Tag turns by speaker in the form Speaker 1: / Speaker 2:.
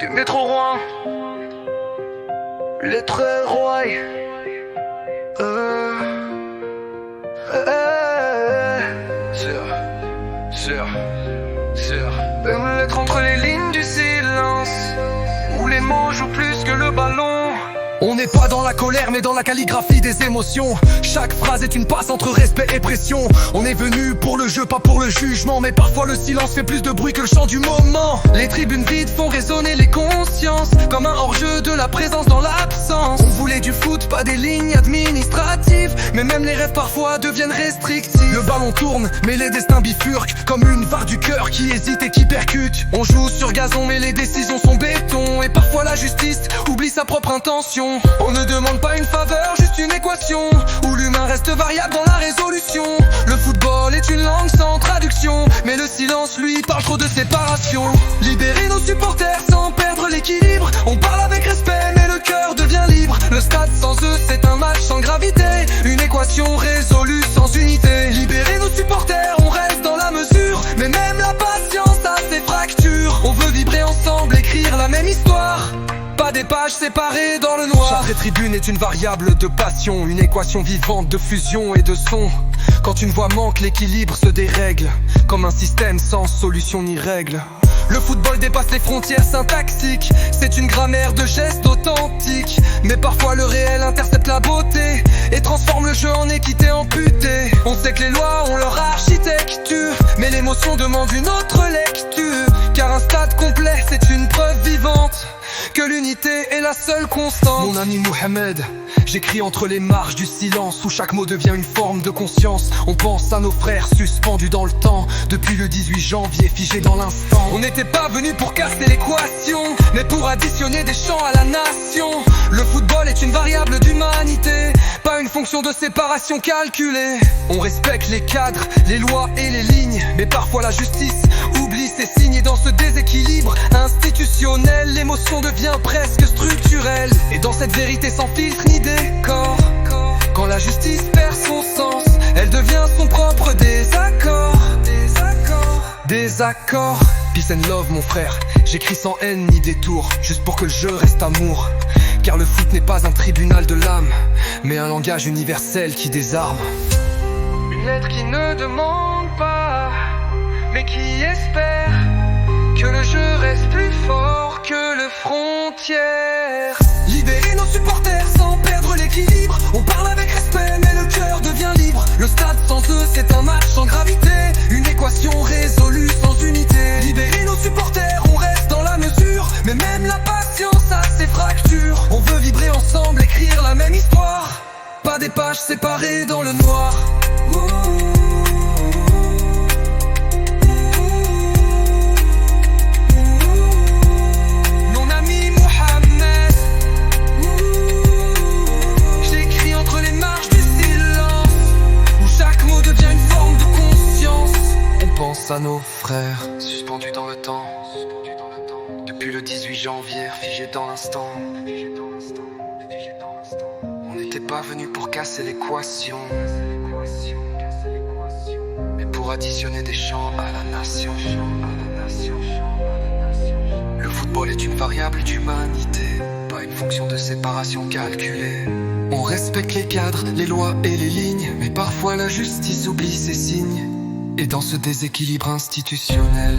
Speaker 1: du métro Rouen, les traits rois. Sur une lettre entre les lignes du silence, où les mots jouent plus que le ballon.
Speaker 2: On n'est pas dans la colère mais dans la calligraphie des émotions. Chaque phrase est une passe entre respect et pression. On est venu pour le jeu, pas pour le jugement, mais parfois le silence fait plus de bruit que le chant du moment. Les tribunes vides font résonner les consciences, comme un hors-jeu de la présence dans l'absence. On voulait du foot, pas des lignes administratives, mais même les rêves parfois deviennent restrictifs. Le ballon tourne, mais les destins bifurquent, comme une VAR du cœur qui hésite et qui percute. On joue sur gazon mais les décisions sont béton, et parfois la justice oublie sa propre intention. On ne demande pas une faveur, juste une équation, où l'humain reste variable dans la résolution. Le football est une langue sans traduction, mais le silence lui parle trop de séparation. Libérer nos supporters sans perdre l'équilibre. On parle avec respect mais le cœur devient libre. Le stade sans eux c'est un match sans gravité, une équation résolue sans unité. Libérer nos supporters, on reste dans la mesure, mais même la patience a ses fractures. On veut vibrer ensemble, écrire la même histoire, pas des pages séparées dans le noir. Chaque tribune est une variable de passion, une équation vivante de fusion et de son. Quand une voix manque, l'équilibre se dérègle, comme un système sans solution ni règle. Le football dépasse les frontières syntaxiques, c'est une grammaire de gestes authentiques. Mais parfois le réel intercepte la beauté et transforme le jeu en équité amputée. On sait que les lois ont leur architecture, mais l'émotion demande une autre lecture. Car un stade complet c'est une preuve vivante que l'unité est la seule constante. Mon ami Mohamed, j'écris entre les marges du silence, où chaque mot devient une forme de conscience. On pense à nos frères suspendus dans le temps, depuis le 18 janvier figés dans l'instant. On n'était pas venu pour casser l'équation, mais pour additionner des chants à la nation. Le football est une variable d'humanité, pas une fonction de séparation calculée. On respecte les cadres, les lois et les lignes, mais parfois la justice oublie ses signes. Et dans ce déséquilibre institutionnel, l'émotion devient presque structurelle. Et dans cette vérité sans filtre ni décor, quand la justice perd son sens, elle devient son propre désaccord. Désaccord. Peace and love mon frère, j'écris sans haine ni détour, juste pour que le jeu reste amour. Car le foot n'est pas un tribunal de l'âme, mais un langage universel qui désarme.
Speaker 1: Une lettre qui ne demande pas, mais qui espère que le jeu reste plus fort que le frontière.
Speaker 2: Libérer nos supporters sans perdre l'équilibre. On parle avec respect mais le cœur devient libre. Le stade sans eux c'est un match sans gravité, une équation résolue sans unité. Libérer nos supporters, on reste dans la mesure, mais même la patience a ses fractures. On veut vibrer ensemble, écrire la même histoire, pas des pages séparées dans le noir. À nos frères
Speaker 1: Suspendus dans le temps, depuis le 18 janvier figés dans l'instant. On n'était pas venu pour casser l'équation, mais pour additionner des chants à la nation. Le football est une variable d'humanité, pas une fonction de séparation calculée.
Speaker 2: On respecte les cadres, les lois et les lignes, mais parfois la justice oublie ses signes. Et dans ce déséquilibre institutionnel,